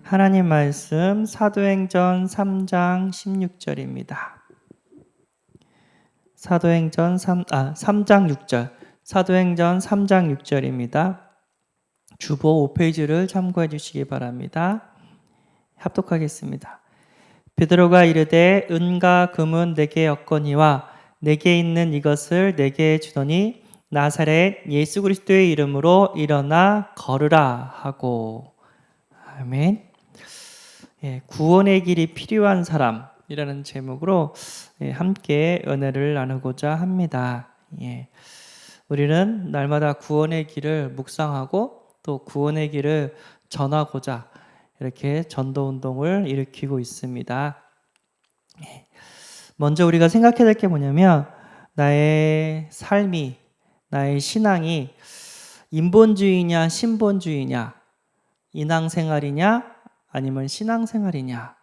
하나님 말씀 사도행전 3장 16절입니다. 사도행전 3장 6절. 사도행전 3장 6절입니다. 주보 5페이지를 참고해 주시기 바랍니다. 합독하겠습니다. 베드로가 이르되 은과 금은 내게 없거니와 내게 있는 이것을 내게 주더니 나사렛 예수 그리스도의 이름으로 일어나 걸으라 하고. 아멘. 구원의 길이 필요한 사람이라는 제목으로 함께 은혜를 나누고자 합니다. 우리는 날마다 구원의 길을 묵상하고 또 구원의 길을 전하고자 이렇게 전도운동을 일으키고 있습니다. 먼저 우리가 생각해야 될 게 뭐냐면 나의 삶이, 나의 신앙이 인본주의냐 신본주의냐, 인앙생활이냐 아니면 신앙생활이냐,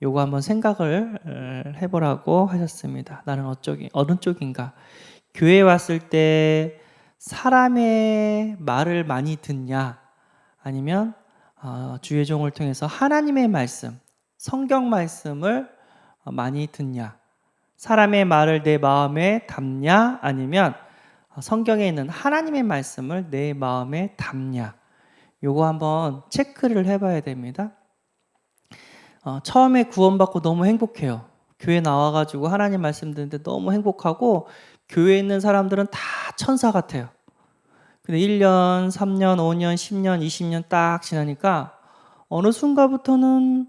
요거 한번 생각을 해보라고 하셨습니다. 나는 어느 쪽인가? 교회에 왔을 때 사람의 말을 많이 듣냐, 아니면 주의 종을 통해서 하나님의 말씀, 성경 말씀을 많이 듣냐, 사람의 말을 내 마음에 담냐, 아니면 성경에 있는 하나님의 말씀을 내 마음에 담냐, 요거 한번 체크를 해봐야 됩니다. 처음에 구원받고 너무 행복해요. 교회 나와가지고 하나님 말씀 듣는데 너무 행복하고, 교회에 있는 사람들은 다 천사 같아요. 근데 1년, 3년, 5년, 10년, 20년 딱 지나니까 어느 순간부터는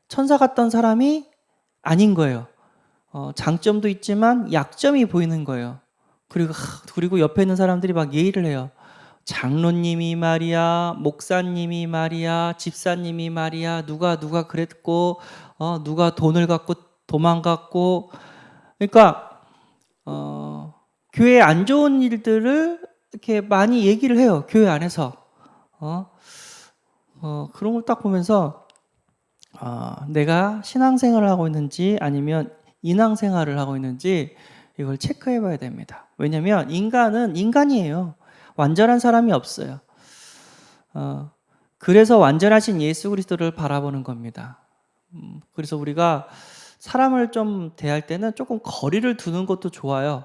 천사 같던 사람이 아닌 거예요. 장점도 있지만 약점이 보이는 거예요. 그리고 옆에 있는 사람들이 막 예의를 해요. 장로님이 말이야, 목사님이 말이야, 집사님이 말이야, 누가 그랬고, 누가 돈을 갖고 도망갔고, 그러니까 교회 안 좋은 일들을 이렇게 많이 얘기를 해요. 교회 안에서. 그런 걸 딱 보면서 내가 신앙생활을 하고 있는지 아니면 인앙생활을 하고 있는지 이걸 체크해 봐야 됩니다. 왜냐하면 인간은 인간이에요. 완전한 사람이 없어요. 그래서 완전하신 예수 그리스도를 바라보는 겁니다. 그래서 우리가 사람을 좀 대할 때는 조금 거리를 두는 것도 좋아요.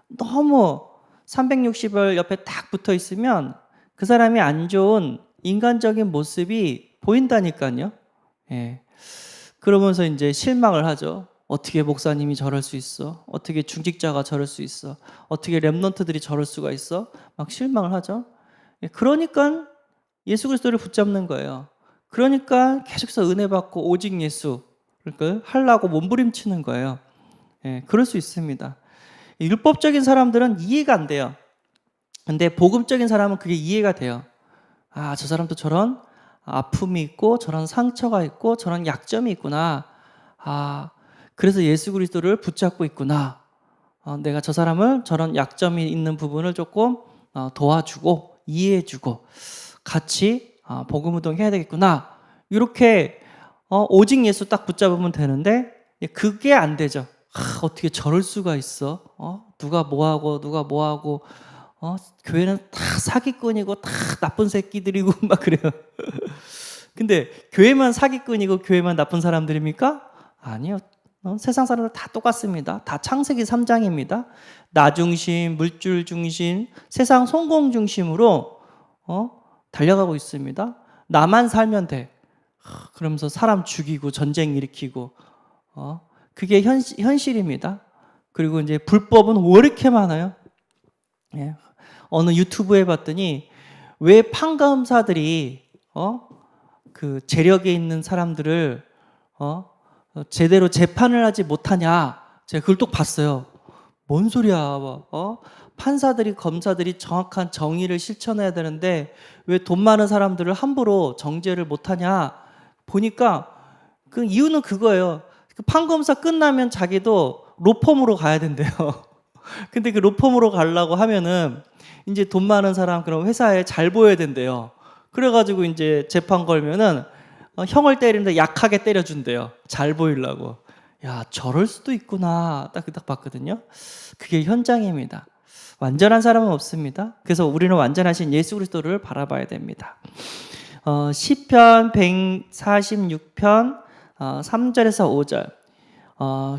너무 360을 옆에 딱 붙어 있으면 그 사람이 안 좋은 인간적인 모습이 보인다니까요. 그러면서 이제 실망을 하죠. 어떻게 목사님이 저럴 수 있어? 어떻게 중직자가 저럴 수 있어? 어떻게 렘넌트들이 저럴 수가 있어? 막 실망을 하죠. 그러니까 예수 그리스도를 붙잡는 거예요. 그러니까 계속해서 은혜 받고 오직 예수를 하려고 몸부림치는 거예요. 그럴 수 있습니다. 율법적인 사람들은 이해가 안 돼요. 근데 복음적인 사람은 그게 이해가 돼요. 저 사람도 저런 아픔이 있고 저런 상처가 있고 저런 약점이 있구나. 그래서 예수 그리스도를 붙잡고 있구나. 내가 저 사람을 저런 약점이 있는 부분을 조금 도와주고 이해해주고 같이 복음운동 해야 되겠구나. 이렇게 오직 예수 딱 붙잡으면 되는데 그게 안 되죠. 어떻게 저럴 수가 있어? 누가 뭐하고 교회는 다 사기꾼이고 다 나쁜 새끼들이고 막 그래요. 근데 교회만 사기꾼이고 교회만 나쁜 사람들입니까? 아니요. 세상 사람들 다 똑같습니다. 다 창세기 3장입니다. 나 중심, 물질 중심, 세상 성공 중심으로 달려가고 있습니다. 나만 살면 돼. 그러면서 사람 죽이고 전쟁 일으키고 그게 현실입니다. 그리고 이제 불법은 왜 이렇게 많아요? 어느 유튜브에 봤더니 왜 판검사들이 그 재력에 있는 사람들을 제대로 재판을 하지 못하냐. 제가 그걸 또 봤어요. 뭔 소리야. 판사들이, 검사들이 정확한 정의를 실천해야 되는데 왜 돈 많은 사람들을 함부로 정죄를 못하냐. 보니까 그 이유는 그거예요. 그 판검사 끝나면 자기도 로펌으로 가야 된대요. 근데 그 로펌으로 가려고 하면은 이제 돈 많은 사람 그럼 회사에 잘 보여야 된대요. 그래가지고 이제 재판 걸면은 형을 때리는데 약하게 때려준대요. 잘 보이려고. 야, 저럴 수도 있구나. 딱 봤거든요. 그게 현장입니다. 완전한 사람은 없습니다. 그래서 우리는 완전하신 예수 그리스도를 바라봐야 됩니다. 시편 146편 3절에서 5절.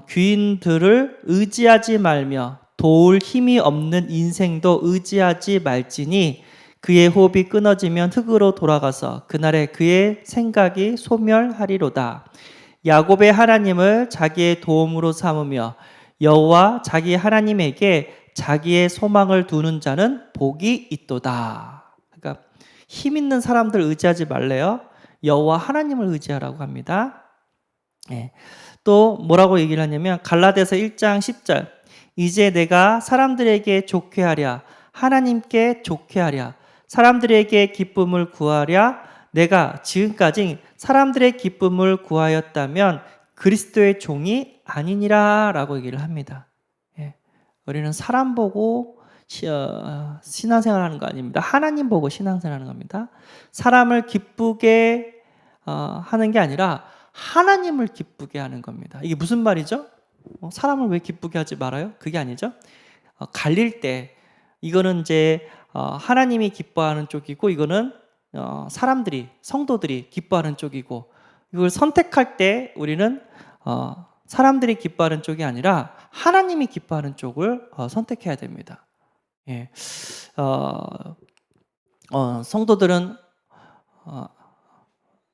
귀인들을 의지하지 말며 도울 힘이 없는 인생도 의지하지 말지니 그의 호흡이 끊어지면 흙으로 돌아가서 그날에 그의 생각이 소멸하리로다. 야곱의 하나님을 자기의 도움으로 삼으며 여호와 자기 하나님에게 자기의 소망을 두는 자는 복이 있도다. 그러니까 힘 있는 사람들 의지하지 말래요. 여호와 하나님을 의지하라고 합니다. 예. 또 뭐라고 얘기를 하냐면 갈라디아서 1장 10절. 이제 내가 사람들에게 좋게 하랴 하나님께 좋게 하랴 사람들에게 기쁨을 구하랴 내가 지금까지 사람들의 기쁨을 구하였다면 그리스도의 종이 아니니라 라고 얘기를 합니다. 예. 우리는 사람 보고 신앙생활 하는 거 아닙니다. 하나님 보고 신앙생활 하는 겁니다. 사람을 기쁘게 하는 게 아니라 하나님을 기쁘게 하는 겁니다. 이게 무슨 말이죠? 사람을 왜 기쁘게 하지 말아요? 그게 아니죠. 갈릴 때 이거는 이제 하나님이 기뻐하는 쪽이고 이거는 사람들이 성도들이 기뻐하는 쪽이고 이걸 선택할 때 우리는 사람들이 기뻐하는 쪽이 아니라 하나님이 기뻐하는 쪽을 선택해야 됩니다. 예. 성도들은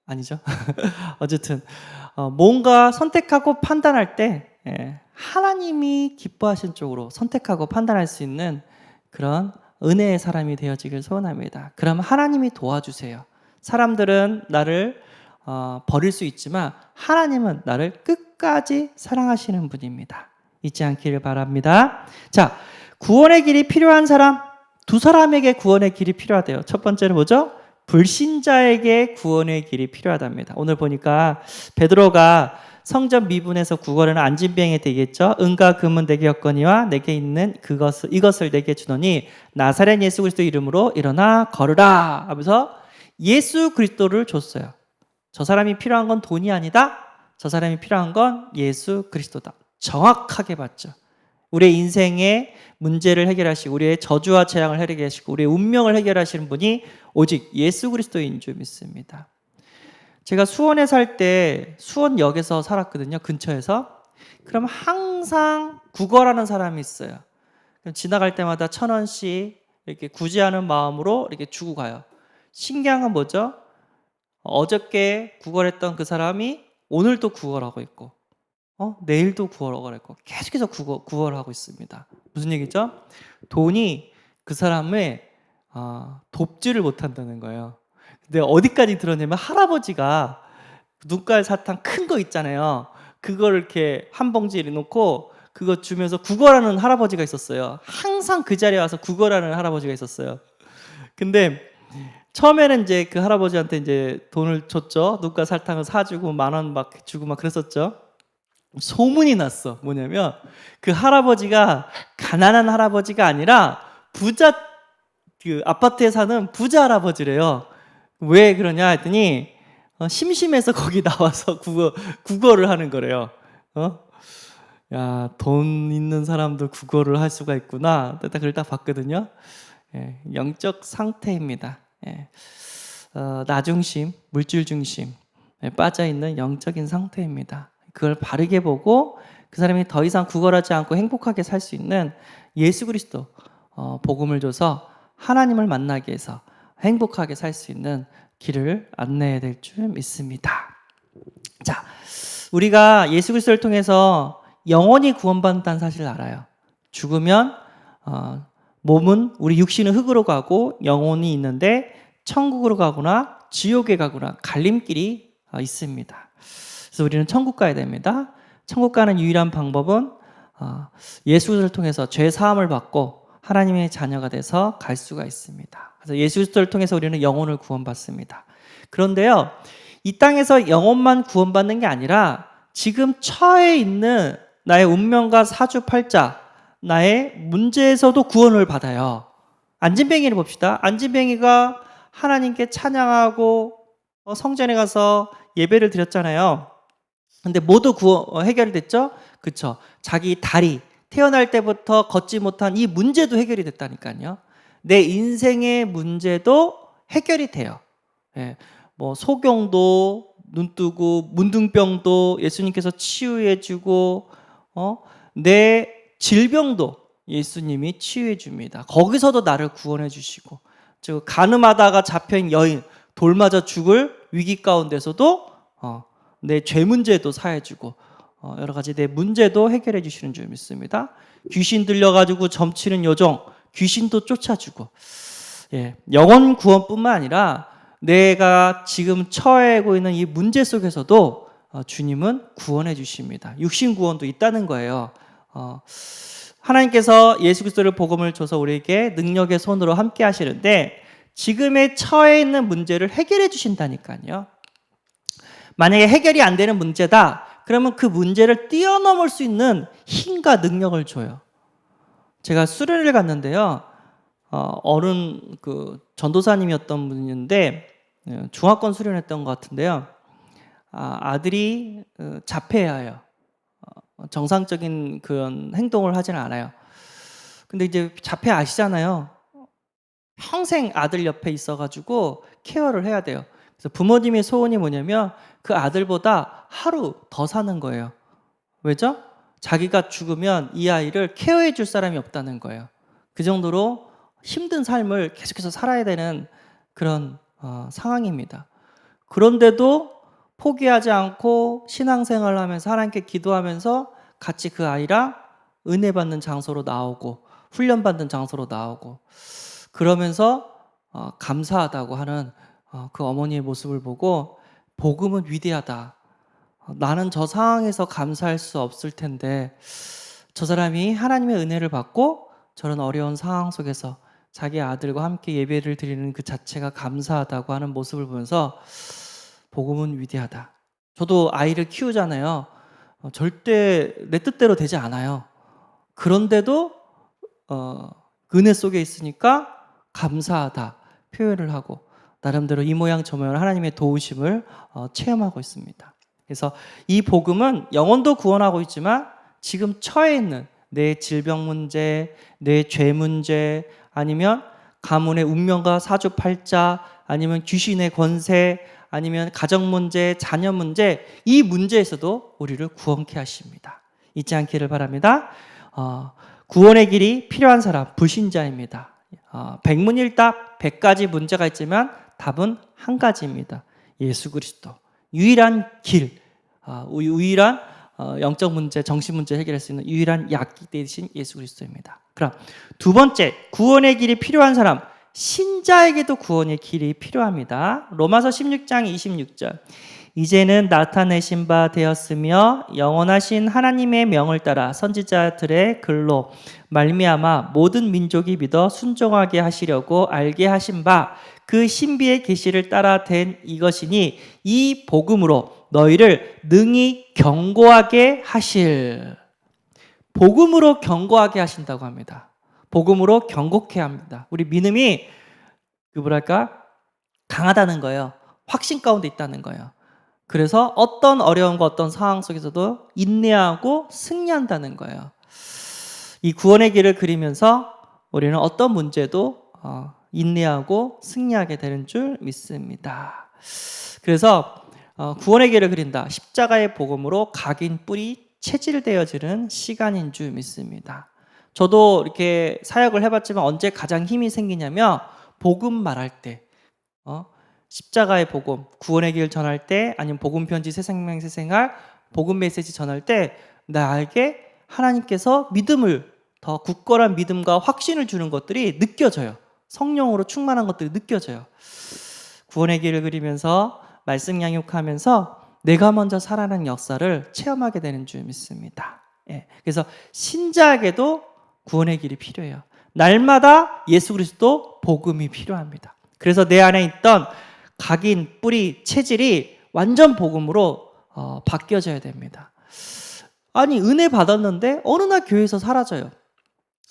아니죠. 어쨌든 뭔가 선택하고 판단할 때 하나님이 기뻐하신 쪽으로 선택하고 판단할 수 있는 그런 은혜의 사람이 되어지길 소원합니다. 그럼 하나님이 도와주세요. 사람들은 나를 버릴 수 있지만 하나님은 나를 끝까지 사랑하시는 분입니다. 잊지 않기를 바랍니다. 자, 구원의 길이 필요한 사람, 두 사람에게 구원의 길이 필요하대요. 첫 번째는 뭐죠? 불신자에게 구원의 길이 필요하답니다. 오늘 보니까 베드로가 성전 미분에서 구걸하는 안진병이 되겠죠. 은과 금은 내게 없거니와 내게 있는 이것을 내게 주노니 나사렛 예수 그리스도 이름으로 일어나 걸으라 하면서 예수 그리스도를 줬어요. 저 사람이 필요한 건 돈이 아니다. 저 사람이 필요한 건 예수 그리스도다. 정확하게 봤죠. 우리의 인생의 문제를 해결하시고 우리의 저주와 재앙을 해결하시고 우리의 운명을 해결하시는 분이 오직 예수 그리스도인 줄 믿습니다. 제가 수원에 살 때 수원역에서 살았거든요. 근처에서. 그럼 항상 구걸하는 사람이 있어요. 지나갈 때마다 1,000원씩 이렇게 구제하는 마음으로 이렇게 주고 가요. 신기한 건 뭐죠? 어저께 구걸했던 그 사람이 오늘도 구걸하고 있고 내일도 구걸하고 있고 계속해서 구걸하고 있습니다. 무슨 얘기죠? 돈이 그 사람을 돕지를 못한다는 거예요. 근데 어디까지 들었냐면 할아버지가 눈깔 사탕 큰 거 있잖아요. 그걸 이렇게 한 봉지에 놓고 그거 주면서 구걸하는 할아버지가 있었어요. 항상 그 자리에 와서 구걸하는 할아버지가 있었어요. 근데 처음에는 이제 그 할아버지한테 이제 돈을 줬죠. 눈깔 사탕을 사주고 10,000원 막 주고 막 그랬었죠. 소문이 났어. 뭐냐면 그 할아버지가 가난한 할아버지가 아니라 부자, 그 아파트에 사는 부자 할아버지래요. 왜 그러냐 했더니 심심해서 거기 나와서 국어를 하는 거래요. 야, 돈 있는 사람도 국어를 할 수가 있구나. 그걸 딱 봤거든요. 예, 영적 상태입니다. 예. 나 중심, 물질 중심 빠져 있는 영적인 상태입니다. 그걸 바르게 보고 그 사람이 더 이상 구걸하지 않고 행복하게 살 수 있는 예수 그리스도 복음을 줘서 하나님을 만나게 해서 행복하게 살 수 있는 길을 안내해야 될 줄 믿습니다. 자, 우리가 예수 그리스도를 통해서 영원히 구원받는다는 사실을 알아요. 죽으면 몸은 우리 육신은 흙으로 가고 영혼이 있는데 천국으로 가거나 지옥에 가거나 갈림길이 있습니다. 그래서 우리는 천국 가야 됩니다. 천국 가는 유일한 방법은 예수를 통해서 죄 사함을 받고 하나님의 자녀가 돼서 갈 수가 있습니다. 그래서 예수 그리스도를 통해서 우리는 영혼을 구원받습니다. 그런데요, 이 땅에서 영혼만 구원받는 게 아니라 지금 처해 있는 나의 운명과 사주팔자, 나의 문제에서도 구원을 받아요. 안진뱅이를 봅시다. 안진뱅이가 하나님께 찬양하고 성전에 가서 예배를 드렸잖아요. 근데 모두 해결이 됐죠? 그쵸? 자기 다리, 태어날 때부터 걷지 못한 이 문제도 해결이 됐다니까요. 내 인생의 문제도 해결이 돼요. 예. 뭐 소경도 눈 뜨고 문둥병도 예수님께서 치유해 주고 내 질병도 예수님이 치유해 줍니다. 거기서도 나를 구원해 주시고, 즉 가늠하다가 잡혀있는 여인, 돌 맞아 죽을 위기 가운데서도 내 죄 문제도 사해 주고 여러 가지 내 문제도 해결해 주시는 줄 믿습니다. 귀신 들려가지고 점치는 요정, 귀신도 쫓아주고, 영혼 구원뿐만 아니라 내가 지금 처해고 있는 이 문제 속에서도 주님은 구원해 주십니다. 육신 구원도 있다는 거예요. 하나님께서 예수 그리스도를 복음을 줘서 우리에게 능력의 손으로 함께 하시는데, 지금의 처해 있는 문제를 해결해 주신다니까요. 만약에 해결이 안 되는 문제다, 그러면 그 문제를 뛰어넘을 수 있는 힘과 능력을 줘요. 제가 수련회를 갔는데요. 어른 전도사님이었던 분인데 중화권 수련했던 것 같은데요. 아들이 자폐예요. 정상적인 그런 행동을 하지는 않아요. 근데 이제 자폐 아시잖아요. 평생 아들 옆에 있어가지고 케어를 해야 돼요. 그래서 부모님의 소원이 뭐냐면 그 아들보다 하루 더 사는 거예요. 왜죠? 자기가 죽으면 이 아이를 케어해 줄 사람이 없다는 거예요. 그 정도로 힘든 삶을 계속해서 살아야 되는 그런 상황입니다. 그런데도 포기하지 않고 신앙생활을 하면서 하나님께 기도하면서 같이 그 아이랑 은혜 받는 장소로 나오고 훈련받는 장소로 나오고, 그러면서 감사하다고 하는 그 어머니의 모습을 보고 복음은 위대하다. 나는 저 상황에서 감사할 수 없을 텐데 저 사람이 하나님의 은혜를 받고 저런 어려운 상황 속에서 자기 아들과 함께 예배를 드리는 그 자체가 감사하다고 하는 모습을 보면서 복음은 위대하다. 저도 아이를 키우잖아요. 절대 내 뜻대로 되지 않아요. 그런데도 은혜 속에 있으니까 감사하다 표현을 하고 나름대로 이 모양 저 모양 하나님의 도우심을 체험하고 있습니다. 그래서 이 복음은 영혼도 구원하고 있지만 지금 처해 있는 내 질병 문제, 내 죄 문제, 아니면 가문의 운명과 사주팔자, 아니면 귀신의 권세, 아니면 가정 문제, 자녀 문제, 이 문제에서도 우리를 구원케 하십니다. 잊지 않기를 바랍니다. 구원의 길이 필요한 사람, 불신자입니다. 백문일답 100가지 문제가 있지만 답은 한 가지입니다. 예수 그리스도. 유일한 길, 유일한 영적 문제, 정신 문제 해결할 수 있는 유일한 약이 되신 예수 그리스도입니다. 그럼 두 번째, 구원의 길이 필요한 사람, 신자에게도 구원의 길이 필요합니다. 로마서 16장 26절. 이제는 나타내신 바 되었으며 영원하신 하나님의 명을 따라 선지자들의 글로 말미암아 모든 민족이 믿어 순종하게 하시려고 알게 하신 바 그 신비의 계시를 따라 된 이것이니 이 복음으로 너희를 능히 경고하게 하실. 복음으로 경고하게 하신다고 합니다. 복음으로 경고케 합니다. 우리 믿음이 강하다는 거예요. 확신 가운데 있다는 거예요. 그래서 어떤 어려움과 어떤 상황 속에서도 인내하고 승리한다는 거예요. 이 구원의 길을 그리면서 우리는 어떤 문제도 인내하고 승리하게 되는 줄 믿습니다. 그래서 구원의 길을 그린다. 십자가의 복음으로 각인 뿔이 체질되어지는 시간인 줄 믿습니다. 저도 이렇게 사역을 해봤지만 언제 가장 힘이 생기냐면 복음 말할 때, 십자가의 복음, 구원의 길 전할 때, 아니면 복음 편지 새생명 새생활, 복음 메시지 전할 때 나에게 하나님께서 믿음을, 더 굳건한 믿음과 확신을 주는 것들이 느껴져요. 성령으로 충만한 것들이 느껴져요. 구원의 길을 그리면서 말씀 양육하면서 내가 먼저 살아나는 역사를 체험하게 되는 줄 믿습니다. 그래서 신자에게도 구원의 길이 필요해요. 날마다 예수 그리스도 복음이 필요합니다. 그래서 내 안에 있던 각인, 뿌리, 체질이 완전 복음으로 바뀌어져야 됩니다. 아니, 은혜 받았는데 어느 날 교회에서 사라져요.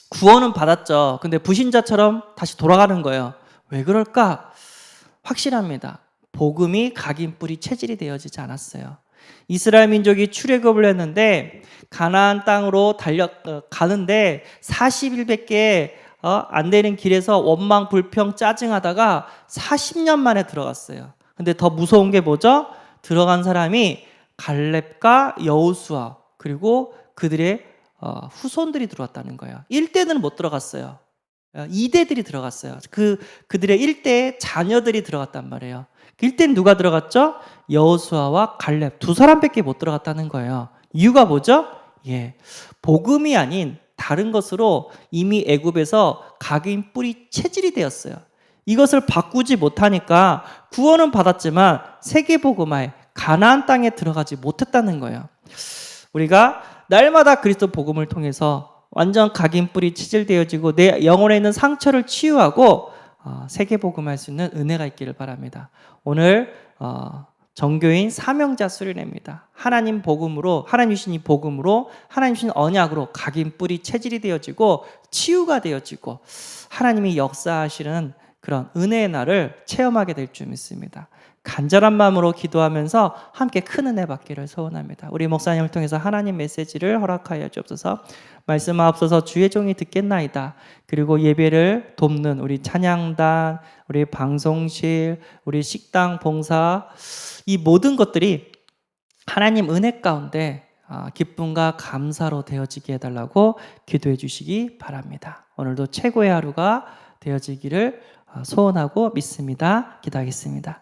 구원은 받았죠. 근데 불신자처럼 다시 돌아가는 거예요. 왜 그럴까? 확실합니다. 복음이 각인, 뿌리, 체질이 되어지지 않았어요. 이스라엘 민족이 출애굽을 했는데 가나안 땅으로 가는데 40일밖에 안 되는 길에서 원망, 불평, 짜증하다가 40년 만에 들어갔어요. 근데 더 무서운 게 뭐죠? 들어간 사람이 갈렙과 여호수아 그리고 그들의 후손들이 들어왔다는 거예요. 1대는 못 들어갔어요. 2대들이 들어갔어요. 그들의 1대의 자녀들이 들어갔단 말이에요. 1대는 누가 들어갔죠? 여호수아와 갈렙 두 사람밖에 못 들어갔다는 거예요. 이유가 뭐죠? 복음이 아닌 다른 것으로 이미 애굽에서 각인 뿌리 체질이 되었어요. 이것을 바꾸지 못하니까 구원은 받았지만 세계복음화에 가나안 땅에 들어가지 못했다는 거예요. 우리가 날마다 그리스도 복음을 통해서 완전 각인 뿌리 체질되어지고 내 영혼에 있는 상처를 치유하고 세계복음할 수 있는 은혜가 있기를 바랍니다. 오늘 정교인 사명자 수련회입니다. 하나님 복음으로, 하나님 주신 이 복음으로, 하나님 주신 언약으로 각인 뿌리 체질이 되어지고 치유가 되어지고 하나님이 역사하시는 그런 은혜의 날을 체험하게 될 줄 믿습니다. 간절한 마음으로 기도하면서 함께 큰 은혜 받기를 소원합니다. 우리 목사님을 통해서 하나님 메시지를 허락하여 주옵소서. 말씀하옵소서. 주의 종이 듣겠나이다. 그리고 예배를 돕는 우리 찬양단, 우리 방송실, 우리 식당 봉사, 이 모든 것들이 하나님 은혜 가운데 기쁨과 감사로 되어지게 해달라고 기도해 주시기 바랍니다. 오늘도 최고의 하루가 되어지기를 소원하고 믿습니다. 기도하겠습니다.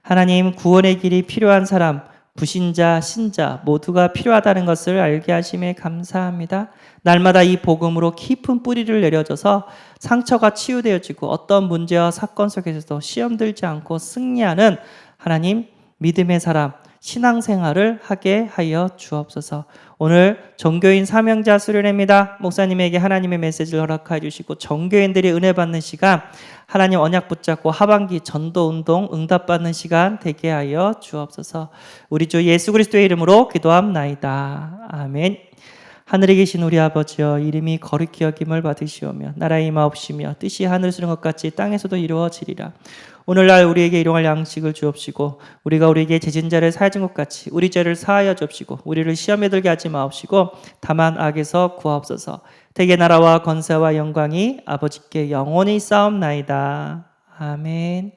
하나님, 구원의 길이 필요한 사람, 부신자, 신자 모두가 필요하다는 것을 알게 하심에 감사합니다. 날마다 이 복음으로 깊은 뿌리를 내려줘서 상처가 치유되어지고 어떤 문제와 사건 속에서도 시험 들지 않고 승리하는 하나님 믿음의 사람, 신앙생활을 하게 하여 주옵소서. 오늘 정교인 사명자 수련회입니다. 목사님에게 하나님의 메시지를 허락하여 주시고 정교인들이 은혜 받는 시간, 하나님 언약 붙잡고 하반기 전도운동 응답받는 시간 되게 하여 주옵소서. 우리 주 예수 그리스도의 이름으로 기도합나이다. 아멘. 하늘에 계신 우리 아버지여, 이름이 거룩히 여김을 받으시오며 나라의 임하옵시며 뜻이 하늘에서 이룬 것 같이 땅에서도 이루어지리라. 오늘날 우리에게 일용할 양식을 주옵시고 우리가 우리에게 죄진 자를 사하진 것 같이 우리 죄를 사하여 주옵시고 우리를 시험에 들게 하지 마옵시고 다만 악에서 구하옵소서. 대개 나라와 권세와 영광이 아버지께 영원히 쌓옵나이다. 아멘.